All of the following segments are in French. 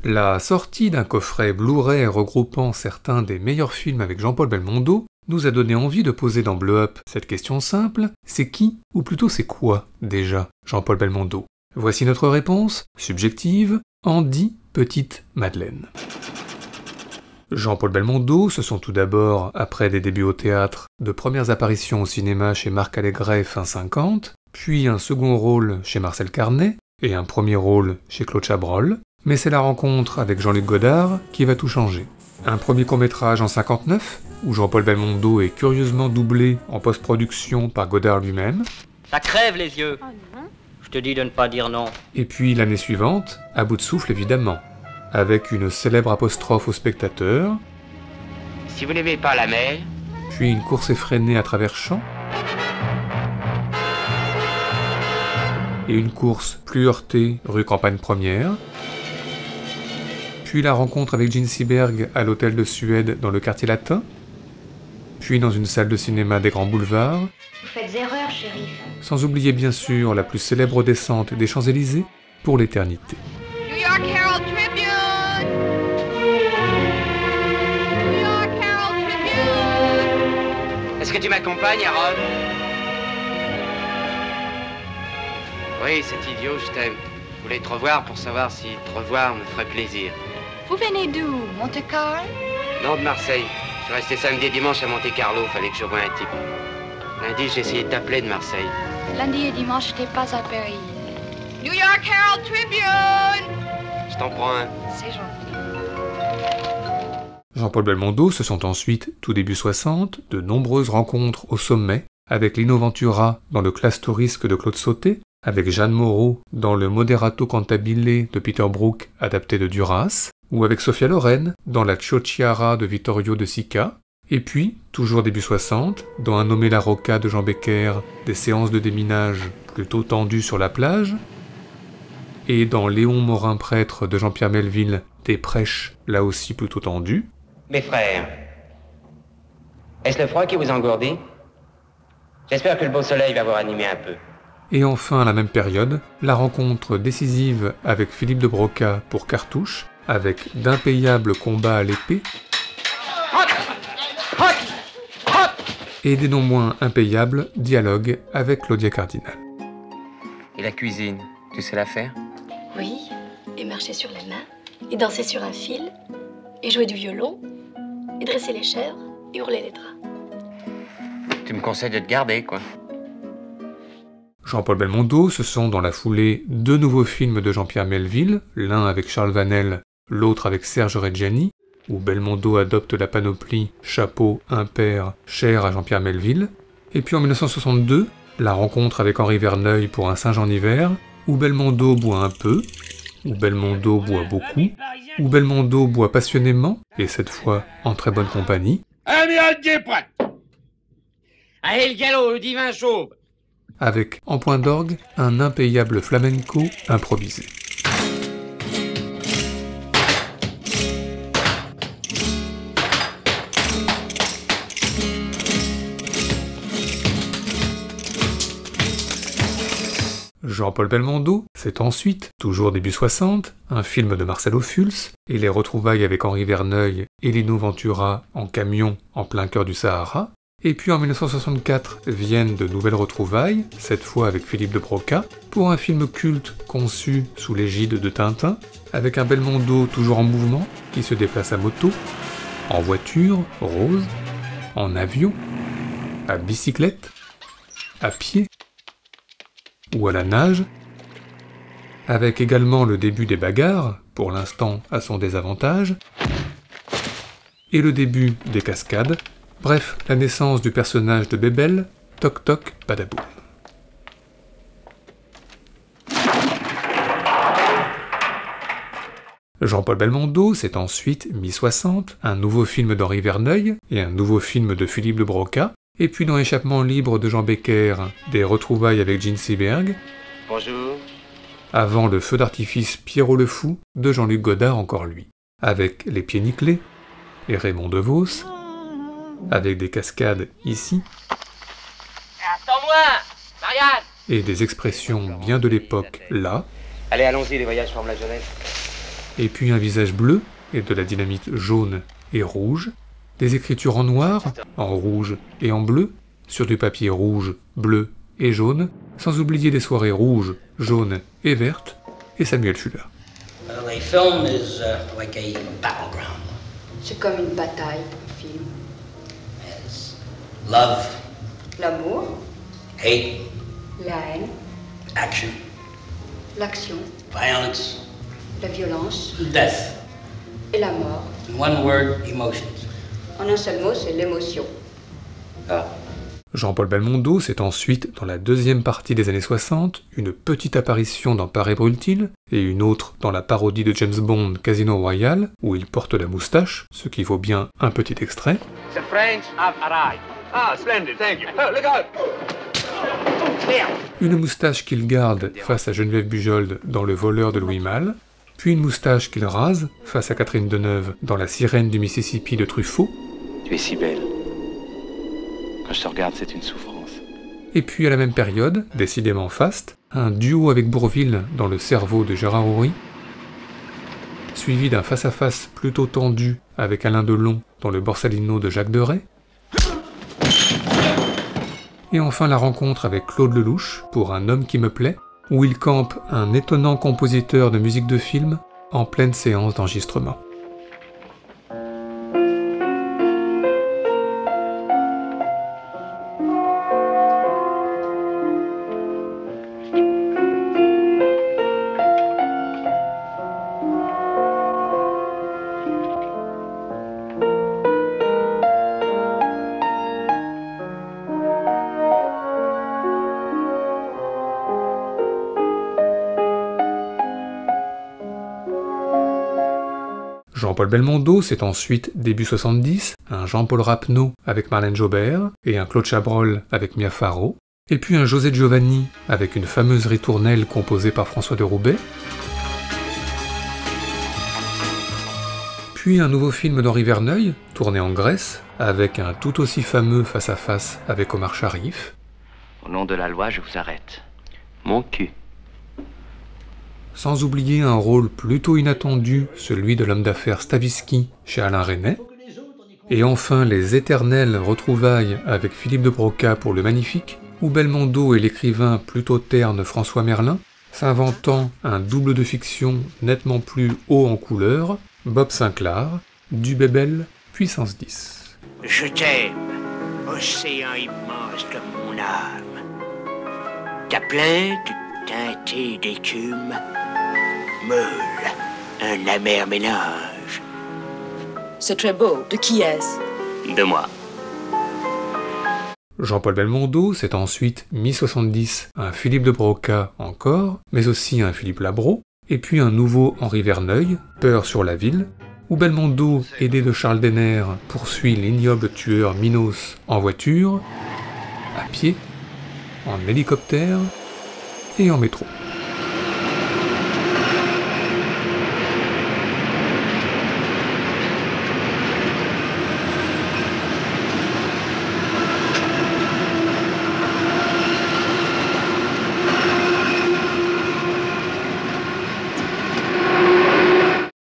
La sortie d'un coffret Blu-ray regroupant certains des meilleurs films avec Jean-Paul Belmondo nous a donné envie de poser dans Bleu Up cette question simple, c'est qui, ou plutôt c'est quoi, déjà, Jean-Paul Belmondo? Voici notre réponse, subjective, Andy Petite Madeleine. Jean-Paul Belmondo, ce sont tout d'abord, après des débuts au théâtre, de premières apparitions au cinéma chez Marc Allégret fin 50, puis un second rôle chez Marcel Carnet, et un premier rôle chez Claude Chabrol, mais c'est la rencontre avec Jean-Luc Godard qui va tout changer. Un premier court-métrage en 59, où Jean-Paul Belmondo est curieusement doublé en post-production par Godard lui-même. Ça crève les yeux. Oh non. Je te dis de ne pas dire non. Et puis l'année suivante, à bout de souffle évidemment, avec une célèbre apostrophe au spectateur. Si vous n'aimez pas la mer. Puis une course effrénée à travers champs. Et une course plus heurtée rue Campagne Première. Puis la rencontre avec Gene Seberg à l'hôtel de Suède dans le quartier latin. Puis dans une salle de cinéma des Grands Boulevards. Vous faites erreur, chérie. Sans oublier bien sûr la plus célèbre descente des Champs-Élysées pour l'éternité. New York Herald Tribune! New York Herald Tribune! Est-ce que tu m'accompagnes, Harold? Oui, cet idiot, je t'aime. Je voulais te revoir pour savoir si te revoir me ferait plaisir. Vous venez d'où? Monte-Carlo? Non, de Marseille. Je suis resté samedi et dimanche à Monte-Carlo, fallait que je voie un type. Lundi, j'ai essayé de t'appeler de Marseille. Lundi et dimanche, je n'étais pas à Paris. New York Herald Tribune! Je t'en prends un. C'est gentil. Jean-Paul Belmondo, ce sont ensuite, tout début 60, de nombreuses rencontres au sommet, avec Lino Ventura dans le Classe Tourisque de Claude Sautet, avec Jeanne Moreau dans le Moderato Cantabile de Peter Brook adapté de Duras, ou avec Sophia Loren dans la Ciociara de Vittorio De Sica, et puis, toujours début 60, dans Un nommé la Rocca de Jean Becker, des séances de déminage plutôt tendues sur la plage, et dans Léon Morin prêtre de Jean-Pierre Melville, des prêches là aussi plutôt tendues. Mes frères, est-ce le froid qui vous engourdit? J'espère que le beau soleil va vous ranimer un peu. Et enfin, à la même période, la rencontre décisive avec Philippe de Broca pour Cartouche, avec d'impayables combats à l'épée, et des non moins impayables dialogues avec Claudia Cardinal. Et la cuisine, tu sais la faire? Oui, et marcher sur les mains, et danser sur un fil, et jouer du violon, et dresser les chèvres, et hurler les draps. Tu me conseilles de te garder, quoi. Jean-Paul Belmondo, ce sont dans la foulée deux nouveaux films de Jean-Pierre Melville, l'un avec Charles Vanel, l'autre avec Serge Reggiani, où Belmondo adopte la panoplie chapeau, impair, cher à Jean-Pierre Melville, et puis en 1962, la rencontre avec Henri Verneuil pour Un singe en hiver, où Belmondo boit un peu, où Belmondo boit beaucoup, où Belmondo boit passionnément, et cette fois en très bonne compagnie, Allez, le galop, le divin chauve! avec, en point d'orgue, un impayable flamenco improvisé. Jean-Paul Belmondo, c'est ensuite, toujours début 60, un film de Marcel Ophuls, et les retrouvailles avec Henri Verneuil et Lino Ventura en camion en plein cœur du Sahara. Et puis en 1964 viennent de nouvelles retrouvailles, cette fois avec Philippe de Broca, pour un film culte conçu sous l'égide de Tintin, avec un Belmondo toujours en mouvement, qui se déplace à moto, en voiture, rose, en avion, à bicyclette, à pied, ou à la nage, avec également le début des bagarres, pour l'instant à son désavantage, et le début des cascades, bref, la naissance du personnage de Bébel, Toc Toc Badaboum. Jean-Paul Belmondo, c'est ensuite, mi-60, un nouveau film d'Henri Verneuil et un nouveau film de Philippe de Broca, et puis dans Échappement libre de Jean Becker, des retrouvailles avec Gene Seberg. Bonjour. Avant le feu d'artifice Pierrot le Fou de Jean-Luc Godard encore lui, avec Les Pieds Nickelés et Raymond DeVos, avec des cascades ici, Attends-moi, Marianne! et des expressions bien de l'époque là. Allez, allons-y, les voyages forment la jeunesse. et puis un visage bleu et de la dynamite jaune et rouge, des écritures en noir, en rouge et en bleu, sur du papier rouge, bleu et jaune, sans oublier des soirées rouges, jaunes et vertes, et Samuel Fuller. Well, a film is like a battleground. C'est comme une bataille, un film. Yes. Love, L'amour, hate, la haine, action, l'action, violence, la violence death. et la mort. In one word, emotions. En un seul mot, c'est l'émotion. Ah. Jean-Paul Belmondo, c'est ensuite, dans la deuxième partie des années 60, une petite apparition dans Paris Brûle-t-il, et une autre dans la parodie de James Bond Casino Royale, où il porte la moustache, ce qui vaut bien un petit extrait. The French have arrived. Ah, splendid, thank you. Oh, look out! Une moustache qu'il garde face à Geneviève Bujold dans Le voleur de Louis Malle, puis une moustache qu'il rase face à Catherine Deneuve dans La sirène du Mississippi de Truffaut. Tu es si belle. Quand je te regarde, c'est une souffrance. Et puis à la même période, décidément faste, un duo avec Bourvil dans Le cerveau de Gérard Houry, suivi d'un face-à-face plutôt tendu avec Alain Delon dans Le Borsalino de Jacques Deray, et enfin la rencontre avec Claude Lelouch pour Un homme qui me plaît, où il campe un étonnant compositeur de musique de film en pleine séance d'enregistrement. Jean-Paul Belmondo, c'est ensuite, début 70, un Jean-Paul Rapneau avec Marlène Jobert, et un Claude Chabrol avec Mia Farrow, et puis un José Giovanni avec une fameuse ritournelle composée par François de Roubaix, puis un nouveau film d'Henri Verneuil, tourné en Grèce, avec un tout aussi fameux face-à-face avec Omar Sharif. Au nom de la loi, je vous arrête. Mon cul. Sans oublier un rôle plutôt inattendu, celui de l'homme d'affaires Stavisky chez Alain Resnais, et enfin les éternelles retrouvailles avec Philippe de Broca pour Le Magnifique, où Belmondo et l'écrivain plutôt terne François Merlin, s'inventant un double de fiction nettement plus haut en couleur, Bob Sinclair, du Bébel, puissance 10. Je t'aime, océan immense comme mon âme. Ta plainte teintée d'écume, meule, un amer mélange. C'est très beau. De qui est-ce? De moi. Jean-Paul Belmondo, c'est ensuite mi-70 un Philippe de Broca encore, mais aussi un Philippe Labro, et puis un nouveau Henri Verneuil, Peur sur la ville, où Belmondo, aidé de Charles Denner, poursuit l'ignoble tueur Minos en voiture, à pied, en hélicoptère et en métro.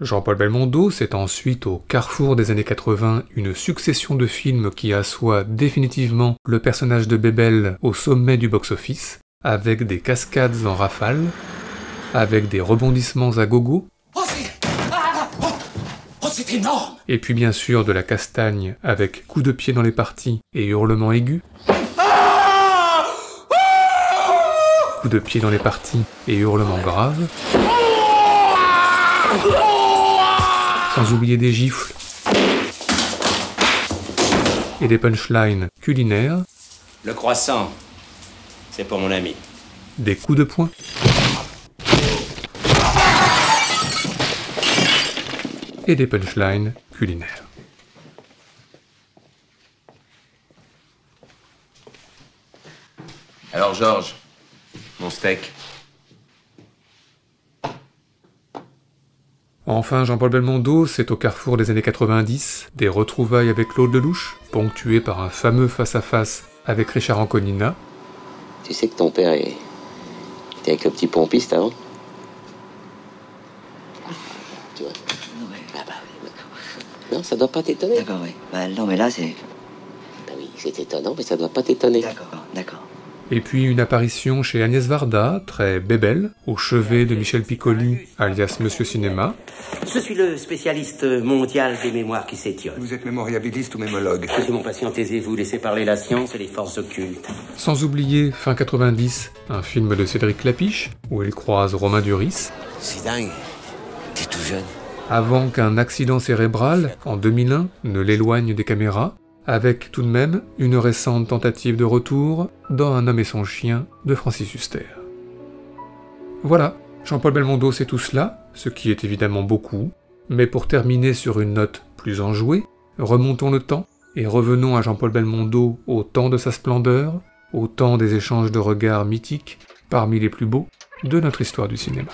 Jean-Paul Belmondo, c'est ensuite au carrefour des années 80 une succession de films qui assoient définitivement le personnage de Bébel au sommet du box-office, avec des cascades en rafale, avec des rebondissements à gogo, c'est énorme! Et puis bien sûr de la castagne avec coups de pied dans les parties et hurlements aigus, coups de pied dans les parties et hurlements graves, sans oublier des gifles et des punchlines culinaires. Le croissant, c'est pour mon ami. Des coups de poing. Et des punchlines culinaires. Alors Georges, mon steak. Enfin, Jean-Paul Belmondo, c'est au carrefour des années 90, des retrouvailles avec Claude Lelouch, ponctuées par un fameux face-à-face avec Richard Anconina. Tu sais que ton père était avec le petit pompiste avant? tu vois. Ouais. Ah bah oui, d'accord. Non, ça doit pas t'étonner. D'accord, oui. Bah non, mais là, c'est... Bah oui, c'est étonnant, mais ça doit pas t'étonner. D'accord, d'accord. Et puis une apparition chez Agnès Varda, très bébelle, au chevet de Michel Piccoli, alias Monsieur Cinéma. Je suis le spécialiste mondial des mémoires qui s'étiolent. Vous êtes mémoriabiliste ou mémologue? Écoutez mon patient, taisez-vous, laissez parler la science et les forces occultes. Sans oublier, fin 90, un film de Cédric Clapiche, où il croise Romain Duris. C'est dingue, t'es tout jeune. Avant qu'un accident cérébral, en 2001, ne l'éloigne des caméras, avec tout de même une récente tentative de retour dans Un homme et son chien de Francis Huster. Voilà, Jean-Paul Belmondo c'est tout cela, ce qui est évidemment beaucoup, mais pour terminer sur une note plus enjouée, remontons le temps et revenons à Jean-Paul Belmondo au temps de sa splendeur, au temps des échanges de regards mythiques, parmi les plus beaux de notre histoire du cinéma.